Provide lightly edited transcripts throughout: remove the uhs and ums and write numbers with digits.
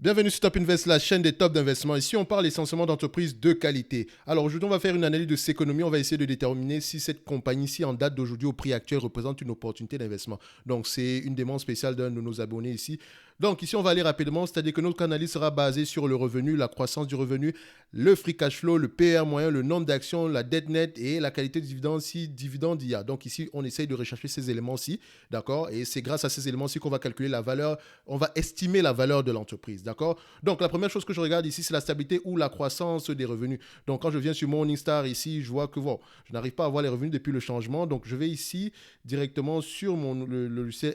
Bienvenue sur Top Invest, la chaîne des tops d'investissement. Ici, on parle essentiellement d'entreprises de qualité. Alors aujourd'hui, on va faire une analyse de cette économie. On va essayer de déterminer si cette compagnie-ci, en date d'aujourd'hui, au prix actuel, représente une opportunité d'investissement. Donc, c'est une demande spéciale d'un de nos abonnés ici. Donc, ici, on va aller rapidement. C'est-à-dire que notre analyse sera basée sur le revenu, la croissance du revenu, le free cash flow, le PR moyen, le nombre d'actions, la dette nette et la qualité de dividende si dividende il y a. Donc, ici, on essaye de rechercher ces éléments-ci. D'accord? Et c'est grâce à ces éléments-ci qu'on va calculer la valeur, on va estimer la valeur de l'entreprise. D'accord? Donc, la première chose que je regarde ici, c'est la stabilité ou la croissance des revenus. Donc, quand je viens sur Morningstar ici, je vois que bon, je n'arrive pas à voir les revenus depuis le changement. Donc, je vais ici directement sur le logiciel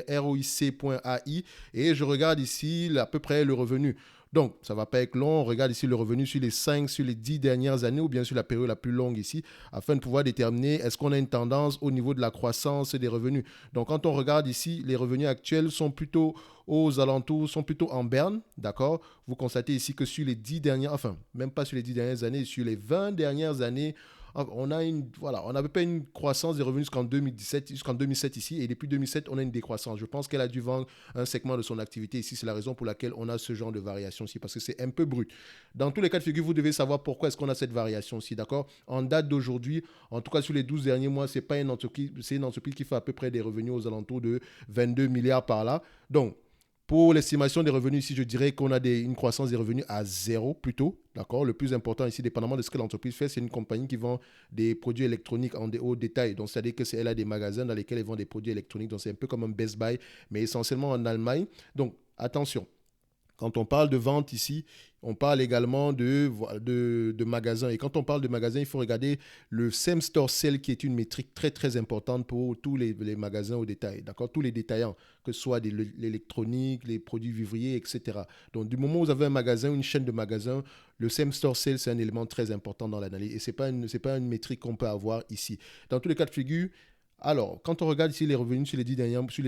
ROIC.ai et je regarde ici à peu près le revenu. Donc, ça ne va pas être long. On regarde ici le revenu sur les 5, sur les 10 dernières années ou bien sur la période la plus longue ici, afin de pouvoir déterminer est-ce qu'on a une tendance au niveau de la croissance des revenus. Donc, quand on regarde ici, les revenus actuels sont plutôt aux alentours, sont plutôt en berne, d'accord? Vous constatez ici que sur les 10 dernières, enfin, même pas sur les 10 dernières années, sur les 20 dernières années, on a voilà, on n'avait pas une croissance des revenus jusqu'en 2017, jusqu'en 2007 ici, et depuis 2007, on a une décroissance. Je pense qu'elle a dû vendre un segment de son activité ici. C'est la raison pour laquelle on a ce genre de variation ici, parce que c'est un peu brut. Dans tous les cas de figure, vous devez savoir pourquoi est-ce qu'on a cette variation ici, d'accord? En date d'aujourd'hui, en tout cas sur les 12 derniers mois, c'est pas une entreprise, c'est une entreprise qui fait à peu près des revenus aux alentours de 22 milliards par là. Donc, pour l'estimation des revenus ici, je dirais qu'on a une croissance des revenus à zéro plutôt. D'accord. Le plus important ici, dépendamment de ce que l'entreprise fait, c'est une compagnie qui vend des produits électroniques en haut détail. Donc, c'est-à-dire qu'elle a des magasins dans lesquels elle vend des produits électroniques. Donc, c'est un peu comme un Best Buy, mais essentiellement en Allemagne. Donc, attention. Quand on parle de vente ici, on parle également de magasins. Et quand on parle de magasins, il faut regarder le same store sale qui est une métrique très très importante pour tous les magasins au détail. D'accord? Tous les détaillants, que ce soit l'électronique, les produits vivriers, etc. Donc du moment où vous avez un magasin, une chaîne de magasins, le same store sale, c'est un élément très important dans l'analyse. Et ce n'est pas une métrique qu'on peut avoir ici. Dans tous les cas de figure, alors, quand on regarde ici les revenus sur les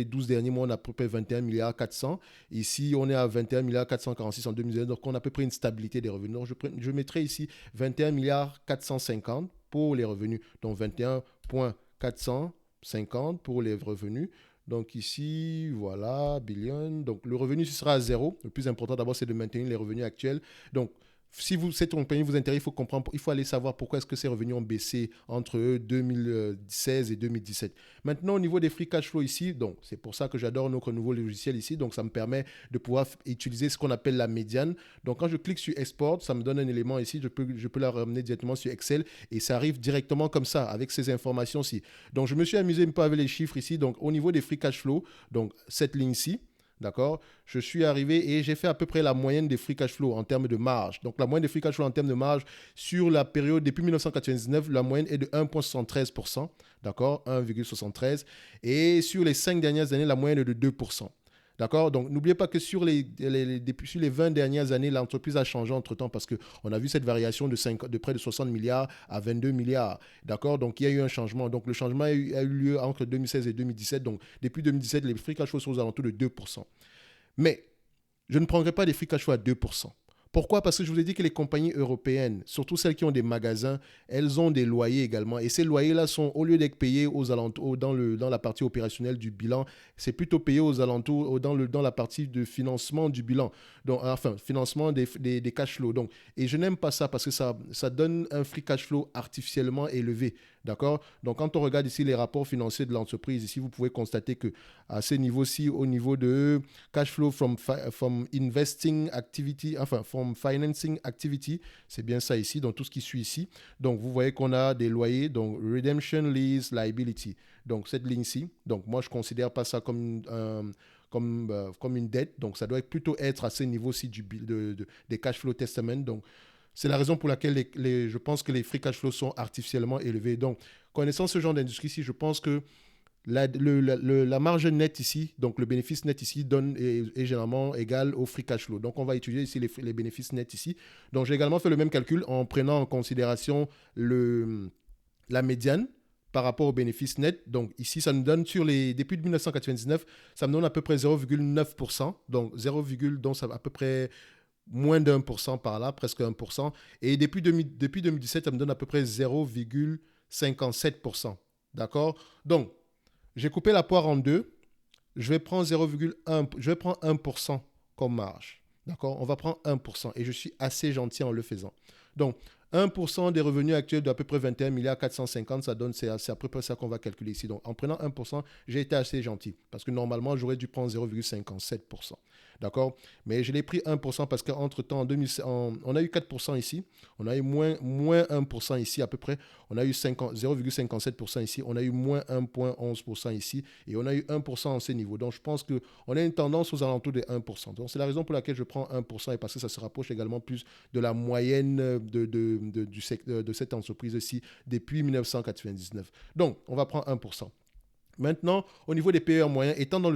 12 derniers mois, on a à peu près 21 milliards 400. Ici, on est à 21 milliards 446 en 2019. Donc, on a à peu près une stabilité des revenus. Donc, je mettrai ici 21 milliards 450 pour les revenus. Donc, 21,450 pour les revenus. Donc ici, voilà, billion. Donc le revenu ce sera à zéro. Le plus important d'abord, c'est de maintenir les revenus actuels. Donc si cette compagnie vous intéresse, il faut comprendre, il faut aller savoir pourquoi est-ce que ces revenus ont baissé entre 2016 et 2017. Maintenant, au niveau des free cash flow ici, donc c'est pour ça que j'adore notre nouveau logiciel ici. Donc ça me permet de pouvoir utiliser ce qu'on appelle la médiane. Donc quand je clique sur Export, ça me donne un élément ici. Je peux la ramener directement sur Excel et ça arrive directement comme ça avec ces informations-ci. Donc je me suis amusé un peu avec les chiffres ici. Donc au niveau des free cash flow, donc cette ligne-ci, d'accord? Je suis arrivé et j'ai fait à peu près la moyenne des free cash flow en termes de marge. Donc, la moyenne des free cash flow en termes de marge sur la période depuis 1999, la moyenne est de 1,73%, d'accord? 1,73. Et sur les 5 dernières années, la moyenne est de 2%. D'accord? Donc, n'oubliez pas que sur les 20 dernières années, l'entreprise a changé entre-temps parce qu'on a vu cette variation de près de 60 milliards à 22 milliards. D'accord? Donc, il y a eu un changement. Donc, le changement a eu lieu entre 2016 et 2017. Donc, depuis 2017, les free cash flow sont aux alentours de 2%. Mais je ne prendrai pas des free cash flow à 2%. Pourquoi? Parce que je vous ai dit que les compagnies européennes, surtout celles qui ont des magasins, elles ont des loyers également. Et ces loyers-là sont, au lieu d'être payés aux alentours, dans la partie opérationnelle du bilan, c'est plutôt payé aux alentours, dans la partie de financement du bilan. Donc, enfin, financement des cash flows. Donc, et je n'aime pas ça parce que ça donne un free cash flow artificiellement élevé. D'accord? Donc, quand on regarde ici les rapports financiers de l'entreprise, ici, vous pouvez constater que à ce niveau-ci, au niveau de cash flow from investing activity, enfin, from financing activity, c'est bien ça ici, donc tout ce qui suit ici. Donc, vous voyez qu'on a des loyers, donc redemption lease liability. Donc, cette ligne-ci, donc moi, je ne considère pas ça comme une dette. Donc, ça doit plutôt être à ce niveau-ci des cash flow testament. Donc, c'est la raison pour laquelle je pense que les free cash flows sont artificiellement élevés. Donc, connaissant ce genre d'industrie-ci, je pense que la marge nette ici, donc le bénéfice net ici, est généralement égal au free cash flow. Donc, on va étudier ici les bénéfices nets ici. Donc, j'ai également fait le même calcul en prenant en considération la médiane par rapport au bénéfice net. Donc, ici, ça nous donne depuis 1999, ça me donne à peu près 0,9%. Donc, 0, donc ça va à peu près moins d'1% par là, presque 1%. Et depuis 2017, ça me donne à peu près 0,57%. D'accord? Donc, j'ai coupé la poire en deux. Je vais prendre 1% comme marge. D'accord? On va prendre 1%. Et je suis assez gentil en le faisant. Donc, 1% des revenus actuels d'à peu près 21 milliards 450, ça donne, c'est à peu près ça qu'on va calculer ici. Donc, en prenant 1%, j'ai été assez gentil. Parce que normalement, j'aurais dû prendre 0,57%. D'accord? Mais je l'ai pris 1% parce qu'entre-temps, on a eu 4% ici. On a eu moins 1% ici à peu près. On a eu 0,57% ici. On a eu moins 1,11% ici. Et on a eu 1% en ces niveaux. Donc, je pense qu'on a une tendance aux alentours de 1%. Donc, c'est la raison pour laquelle je prends 1% et parce que ça se rapproche également plus de la moyenne de cette entreprise-ci depuis 1999. Donc, on va prendre 1%. Maintenant, au niveau des payeurs moyens, étant dans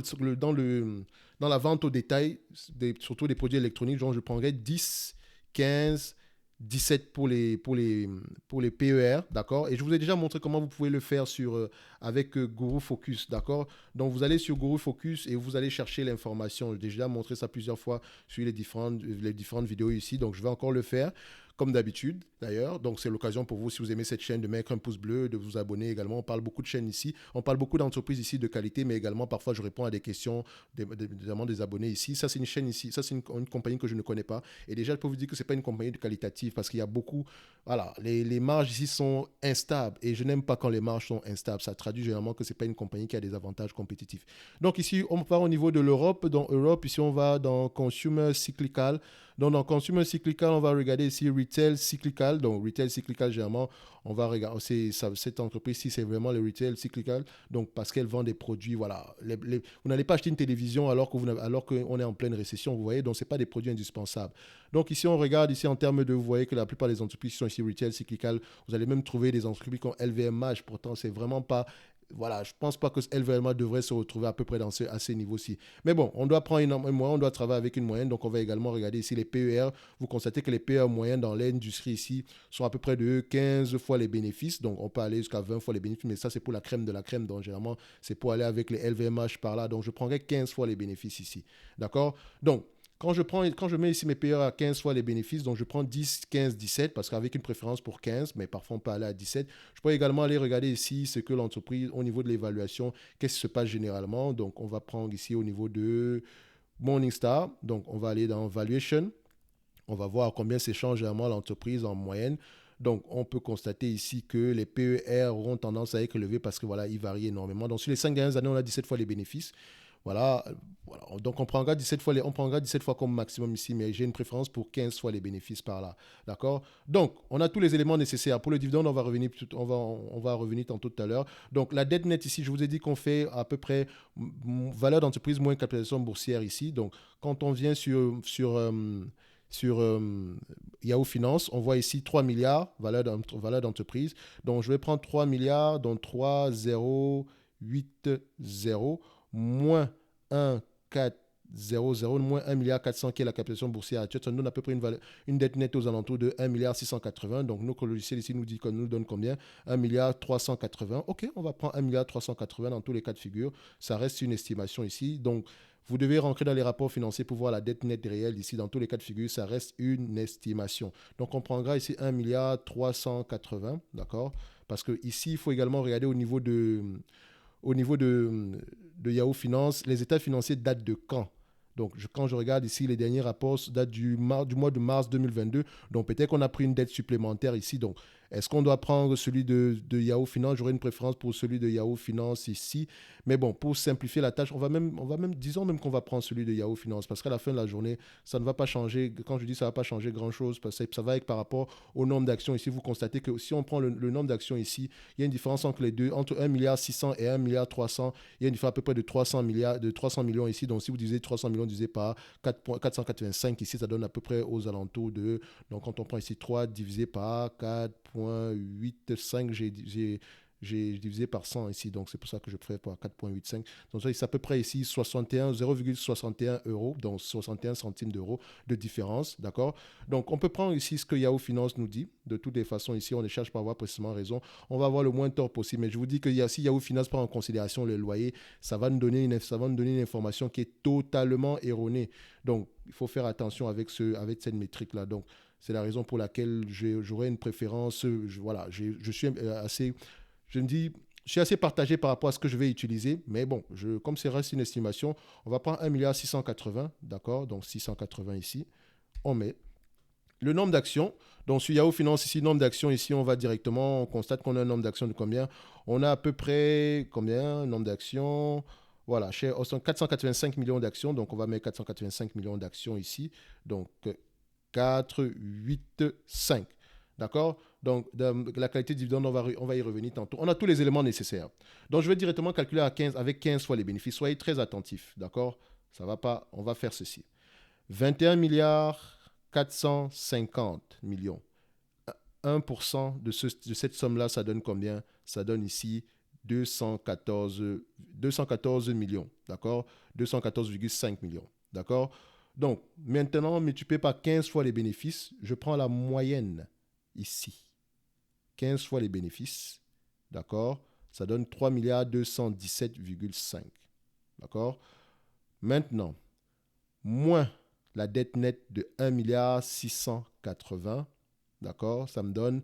la vente au détail, surtout des produits électroniques, genre je prendrais 10, 15, 17 pour les PER, d'accord. Et je vous ai déjà montré comment vous pouvez le faire avec Guru Focus, d'accord. Donc, vous allez sur Guru Focus et vous allez chercher l'information. J'ai déjà montré ça plusieurs fois sur les différentes vidéos ici, donc je vais encore le faire comme d'habitude d'ailleurs. Donc, c'est l'occasion pour vous, si vous aimez cette chaîne, de mettre un pouce bleu, de vous abonner également. On parle beaucoup de chaînes ici. On parle beaucoup d'entreprises ici de qualité, mais également, parfois, je réponds à des questions des abonnés ici. Ça, c'est une chaîne ici. Ça, c'est une compagnie que je ne connais pas. Et déjà, je peux vous dire que ce n'est pas une compagnie de qualitative parce qu'il y a beaucoup. Voilà, les marges ici sont instables. Et je n'aime pas quand les marges sont instables. Ça traduit généralement que ce n'est pas une compagnie qui a des avantages compétitifs. Donc, ici, on part au niveau de l'Europe. Dans Europe, ici, on va dans Consumer Cyclical. Donc, dans Consumer Cyclical, on va regarder ici Retail Cyclical. Donc, Retail Cyclical, généralement, on va regarder. Cette entreprise-ci, c'est vraiment le Retail Cyclical. Donc, parce qu'elle vend des produits, voilà. Vous n'allez pas acheter une télévision alors qu'on est en pleine récession, vous voyez. Donc, ce n'est pas des produits indispensables. Donc, ici, on regarde ici en termes de. Vous voyez que la plupart des entreprises qui sont ici Retail Cyclical, vous allez même trouver des entreprises comme LVMH. Pourtant, c'est vraiment pas. Voilà, je ne pense pas que LVMH devrait se retrouver à peu près à ces niveaux-ci. Mais bon, on doit prendre une moyenne, on doit travailler avec une moyenne. Donc, on va également regarder ici les PER. Vous constatez que les PER moyens dans l'industrie ici sont à peu près de 15 fois les bénéfices. Donc, on peut aller jusqu'à 20 fois les bénéfices. Mais ça, c'est pour la crème de la crème. Donc, généralement, c'est pour aller avec les LVMH par là. Donc, je prendrai 15 fois les bénéfices ici. D'accord? Donc, quand je mets ici mes payeurs à 15 fois les bénéfices, donc je prends 10, 15, 17, parce qu'avec une préférence pour 15, mais parfois on peut aller à 17. Je peux également aller regarder ici ce que l'entreprise, au niveau de l'évaluation, qu'est-ce qui se passe généralement. Donc on va prendre ici au niveau de Morningstar, donc on va aller dans Valuation. On va voir combien s'échange généralement l'entreprise en moyenne. Donc, on peut constater ici que les PER auront tendance à être élevés parce que voilà, ils varient énormément. Donc, sur les 5 dernières années, on a 17 fois les bénéfices. Voilà, voilà. Donc on prendra 17 fois on prendra 17 fois comme maximum ici, mais j'ai une préférence pour 15 fois les bénéfices par là. D'accord? Donc, on a tous les éléments nécessaires. Pour le dividende, on va revenir tantôt tout à l'heure. Donc, la dette nette ici, je vous ai dit qu'on fait à peu près valeur d'entreprise moins capitalisation boursière ici. Donc, quand on vient sur Yahoo Finance, on voit ici 3 milliards, valeur d'entreprise. Donc, je vais prendre 3 milliards, donc 3,080 moins 1,400 moins 1 milliard 400 qui est la capitalisation boursière actuelle, ça nous donne à peu près une dette nette aux alentours de 1 milliard 680. Donc, notre logiciel ici nous dit qu'on nous donne combien? 1 milliard 380. OK, on va prendre 1 milliard 380 dans tous les cas de figure. Ça reste une estimation ici. Donc, vous devez rentrer dans les rapports financiers pour voir la dette nette réelle ici. Dans tous les cas de figure, ça reste une estimation. Donc, on prendra ici 1 milliard 380, d'accord? Parce que ici, il faut également regarder au niveau de Yahoo Finance, les états financiers datent de quand? Donc, quand je regarde ici, les derniers rapports datent du mois de mars 2022. Donc, peut-être qu'on a pris une dette supplémentaire ici. Donc, est-ce qu'on doit prendre celui de Yahoo Finance? J'aurais une préférence pour celui de Yahoo Finance ici. Mais bon, pour simplifier la tâche, disons même qu'on va prendre celui de Yahoo Finance parce qu'à la fin de la journée, ça ne va pas changer. Quand je dis ça ne va pas changer grand-chose, parce que ça va être par rapport au nombre d'actions ici. Vous constatez que si on prend le nombre d'actions ici, il y a une différence entre les deux, entre 1 milliard 600 et 1 milliard 300. Il y a une différence à peu près de 300 millions ici. Donc, si vous divisez 300 millions divisé par 485 ici, ça donne à peu près aux alentours de... Donc, quand on prend ici 3 divisé par 4,85, j'ai divisé par 100 ici, donc c'est pour ça que je préfère par 4,85. Donc c'est à peu près ici 0,61 euros, donc 61 centimes d'euros de différence, d'accord? Donc on peut prendre ici ce que Yahoo Finance nous dit. De toutes les façons, ici, on ne cherche pas à avoir précisément raison. On va avoir le moins tort possible, mais je vous dis que si Yahoo Finance prend en considération le loyer, ça va nous donner une information qui est totalement erronée. Donc il faut faire attention avec cette métrique-là. Donc c'est la raison pour laquelle j'aurais une préférence. Je suis assez... Je me dis, Je suis assez partagé par rapport à ce que je vais utiliser, mais bon, comme c'est reste une estimation, on va prendre 1,680 milliard, d'accord? Donc 680 ici, on met le nombre d'actions. Donc sur Yahoo Finance ici, nombre d'actions ici, on va directement, on constate qu'on a un nombre d'actions de combien? On a à peu près combien? Un nombre d'actions. Voilà, chez Austin, 485 millions d'actions, donc on va mettre 485 millions d'actions ici. Donc 4, 8, 5. D'accord? Donc, la qualité de dividende, on va y revenir tantôt. On a tous les éléments nécessaires. Donc, je vais directement calculer avec 15 fois les bénéfices. Soyez très attentifs. D'accord? Ça va pas. On va faire ceci. 21 milliards 450 millions. 1% de cette somme-là, ça donne combien? Ça donne ici 214 millions. D'accord? 214,5 millions. D'accord? Donc, maintenant, multiplié par 15 fois les bénéfices, je prends la moyenne ici. 15 fois les bénéfices. D'accord? Ça donne 3 milliards 217,5. D'accord? Maintenant, moins la dette nette de 1 milliard 680. D'accord? Ça me donne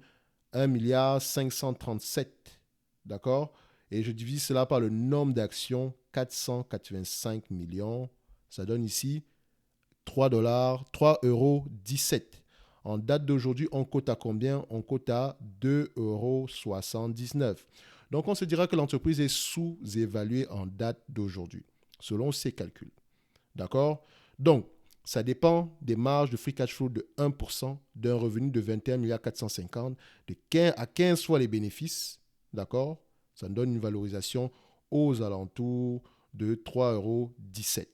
1 milliard 537. D'accord? Et je divise cela par le nombre d'actions, 485 millions. Ça donne ici 3,17 €. En date d'aujourd'hui, on cote à combien? On cote à 2,79 €. Donc, on se dira que l'entreprise est sous-évaluée en date d'aujourd'hui, selon ses calculs. D'accord? Donc, ça dépend des marges de free cash flow de 1%, d'un revenu de 21 milliards 450, de 15 à 15 fois les bénéfices. D'accord? Ça nous donne une valorisation aux alentours de 3,17 €.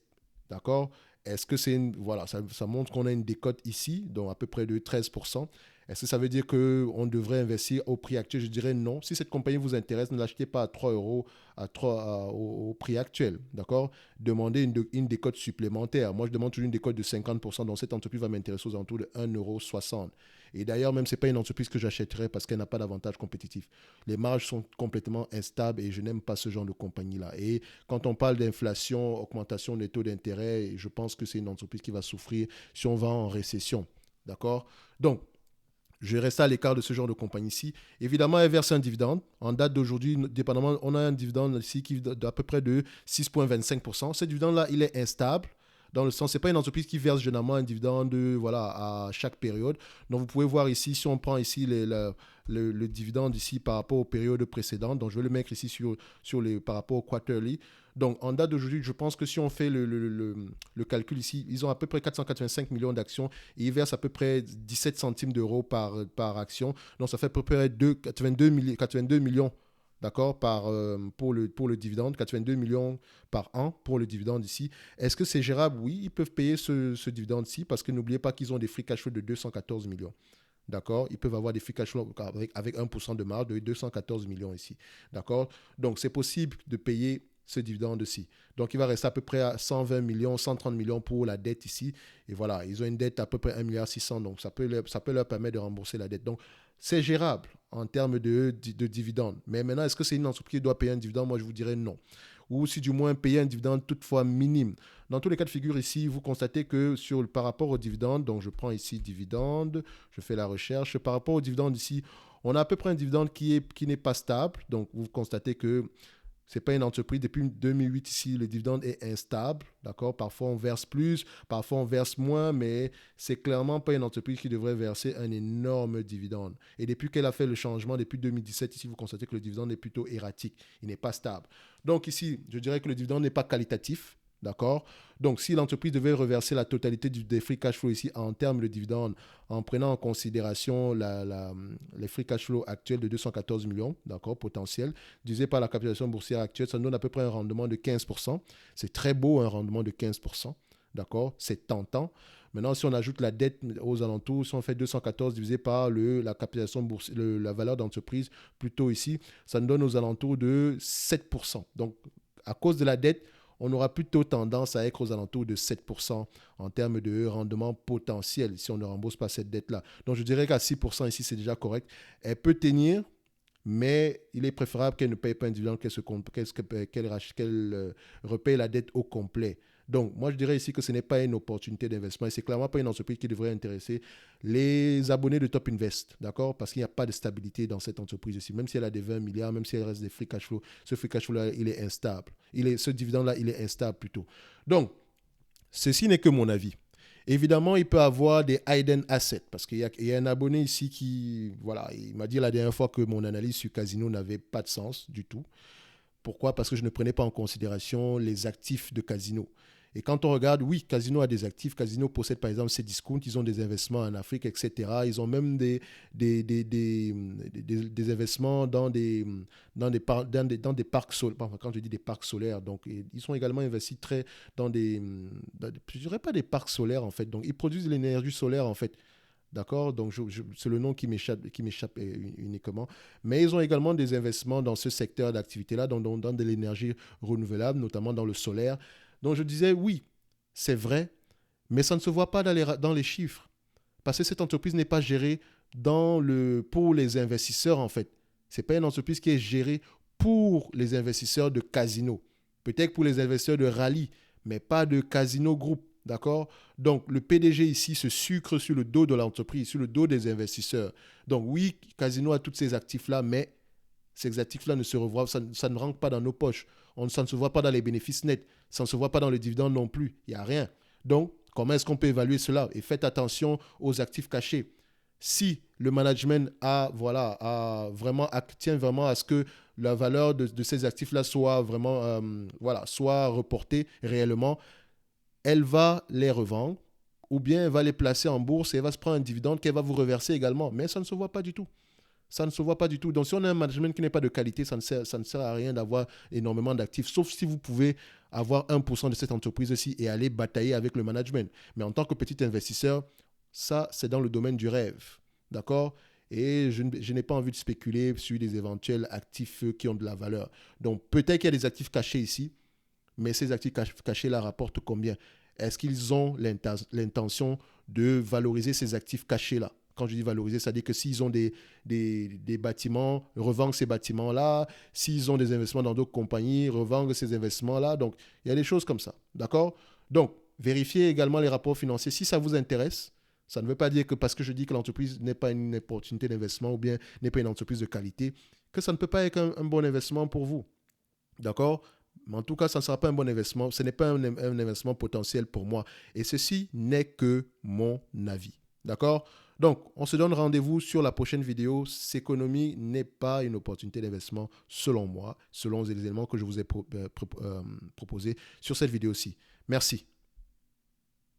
D'accord? Est-ce que c'est une. Voilà, ça montre qu'on a une décote ici, donc à peu près de 13%. Est-ce que ça veut dire qu'on devrait investir au prix actuel? Je dirais non. Si cette compagnie vous intéresse, ne l'achetez pas à 3 euros au prix actuel. D'accord? Demandez une décote supplémentaire. Moi, je demande toujours une décote de 50%. Donc, cette entreprise va m'intéresser aux alentours de 1,60 €. Et d'ailleurs, même, ce n'est pas une entreprise que j'achèterais parce qu'elle n'a pas d'avantage compétitif. Les marges sont complètement instables et je n'aime pas ce genre de compagnie-là. Et quand on parle d'inflation, augmentation des taux d'intérêt, je pense que c'est une entreprise qui va souffrir si on va en récession. D'accord? Donc, je reste à l'écart de ce genre de compagnie-ci. Évidemment, elle verse un dividende. En date d'aujourd'hui, dépendamment, on a un dividende ici qui est d'à peu près de 6,25%. Ce dividende-là, il est instable. Dans le sens, ce n'est pas une entreprise qui verse généralement un dividende voilà, à chaque période. Donc, vous pouvez voir ici, si on prend ici le dividende ici par rapport aux périodes précédentes. Donc, je vais le mettre ici par rapport au quarterly. Donc, en date d'aujourd'hui, je pense que si on fait le calcul ici, ils ont à peu près 485 millions d'actions et ils versent à peu près 17 centimes d'euros par action. Donc, ça fait à peu près 82 millions, d'accord, pour le dividende, 82 millions par an pour le dividende ici. Est-ce que c'est gérable? Oui, ils peuvent payer ce dividende-ci parce que n'oubliez pas qu'ils ont des free cash flow de 214 millions. D'accord? Ils peuvent avoir des free cash flow avec 1% de marge de 214 millions ici. D'accord? Donc, c'est possible de payer ce dividende-ci. Donc, il va rester à peu près à 120 millions, 130 millions pour la dette ici. Et voilà, ils ont une dette à peu près 1,6 milliard. Donc, ça peut leur permettre de rembourser la dette. Donc, c'est gérable en termes de dividendes. Mais maintenant, est-ce que c'est une entreprise qui doit payer un dividende? Moi, je vous dirais non. Ou si du moins payer un dividende toutefois minime. Dans tous les cas de figure ici, vous constatez que par rapport au dividende, donc je prends ici dividende, je fais la recherche. Par rapport au dividende ici, on a à peu près un dividende qui n'est pas stable. Donc, vous constatez que ce n'est pas une entreprise. Depuis 2008, ici, le dividende est instable. D'accord? Parfois, on verse plus, parfois, on verse moins, mais c'est clairement pas une entreprise qui devrait verser un énorme dividende. Et depuis qu'elle a fait le changement, depuis 2017, ici, vous constatez que le dividende est plutôt erratique. Il n'est pas stable. Donc, ici, je dirais que le dividende n'est pas qualitatif. D'accord? Donc, si l'entreprise devait reverser la totalité des free cash flow ici en termes de dividendes, en prenant en considération les free cash flow actuels de 214 millions, d'accord, potentiels, divisé par la capitalisation boursière actuelle, ça nous donne à peu près un rendement de 15%. C'est très beau, un rendement de 15%. D'accord? C'est tentant. Maintenant, si on ajoute la dette aux alentours, si on fait 214 divisé par la capitalisation boursière, la valeur d'entreprise, plutôt ici, ça nous donne aux alentours de 7%. Donc, à cause de la dette, on aura plutôt tendance à être aux alentours de 7% en termes de rendement potentiel si on ne rembourse pas cette dette-là. Donc, je dirais qu'à 6% ici, c'est déjà correct. Elle peut tenir, mais il est préférable qu'elle ne paye pas un dividende, qu'elle repaye la dette au complet. Donc, moi, je dirais ici que ce n'est pas une opportunité d'investissement et c'est clairement pas une entreprise qui devrait intéresser les abonnés de Top Invest, d'accord? Parce qu'il n'y a pas de stabilité dans cette entreprise ici. Même si elle a des 20 milliards, même si elle reste des free cash flow, ce free cash flow-là, il est instable. Ce dividende-là, il est instable plutôt. Donc, ceci n'est que mon avis. Évidemment, il peut avoir des hidden assets parce qu'il y a un abonné ici qui, voilà, il m'a dit la dernière fois que mon analyse sur Casino n'avait pas de sens du tout. Pourquoi? Parce que je ne prenais pas en considération les actifs de Casino. Et quand on regarde, oui, Casino a des actifs. Casino possède par exemple Cdiscount, ils ont des investements en Afrique, etc. Ils ont même des investements dans des parcs solaires. Enfin, quand je dis des parcs solaires, donc ils sont également investis très je dirais pas des parcs solaires en fait. Donc ils produisent de l'énergie solaire en fait. D'accord? Donc, c'est le nom qui m'échappe uniquement. Mais ils ont également des investissements dans ce secteur d'activité-là, dans de l'énergie renouvelable, notamment dans le solaire. Donc, je disais, oui, c'est vrai, mais ça ne se voit pas dans les chiffres. Parce que cette entreprise n'est pas gérée pour les investisseurs, en fait. Ce n'est pas une entreprise qui est gérée pour les investisseurs de casino. Peut-être pour les investisseurs de rallye, mais pas de casino groupe. D'accord? Donc, le PDG ici se sucre sur le dos de l'entreprise, sur le dos des investisseurs. Donc, oui, Casino a tous ces actifs-là, mais ces actifs-là ne se revoient, ça ne rentre pas dans nos poches. Ça ne se voit pas dans les bénéfices nets. Ça ne se voit pas dans les dividendes non plus. Il n'y a rien. Donc, comment est-ce qu'on peut évaluer cela? Et faites attention aux actifs cachés. Si le management tient vraiment à ce que la valeur de ces actifs-là soit vraiment, soit reportée réellement, elle va les revendre ou bien elle va les placer en bourse et elle va se prendre un dividende qu'elle va vous reverser également. Mais ça ne se voit pas du tout. Ça ne se voit pas du tout. Donc, si on a un management qui n'est pas de qualité, ça ne sert à rien d'avoir énormément d'actifs, sauf si vous pouvez avoir 1% de cette entreprise-ci et aller batailler avec le management. Mais en tant que petit investisseur, ça, c'est dans le domaine du rêve. D'accord? Et je n'ai pas envie de spéculer sur des éventuels actifs qui ont de la valeur. Donc, peut-être qu'il y a des actifs cachés ici, mais ces actifs cachés-là rapportent combien? Est-ce qu'ils ont l'intention de valoriser ces actifs cachés-là? Quand je dis valoriser, c'est-à-dire que s'ils ont des bâtiments, revendre ces bâtiments-là. S'ils ont des investissements dans d'autres compagnies, revendre ces investissements-là. Donc, il y a des choses comme ça. D'accord? Donc, vérifiez également les rapports financiers. Si ça vous intéresse, ça ne veut pas dire que parce que je dis que l'entreprise n'est pas une opportunité d'investissement ou bien n'est pas une entreprise de qualité, que ça ne peut pas être un bon investissement pour vous. D'accord? Mais en tout cas, ça ne sera pas un bon investissement. Ce n'est pas un investissement potentiel pour moi. Et ceci n'est que mon avis. D'accord? Donc, on se donne rendez-vous sur la prochaine vidéo. S'économie n'est pas une opportunité d'investissement selon moi, selon les éléments que je vous ai proposés sur cette vidéo-ci. Merci.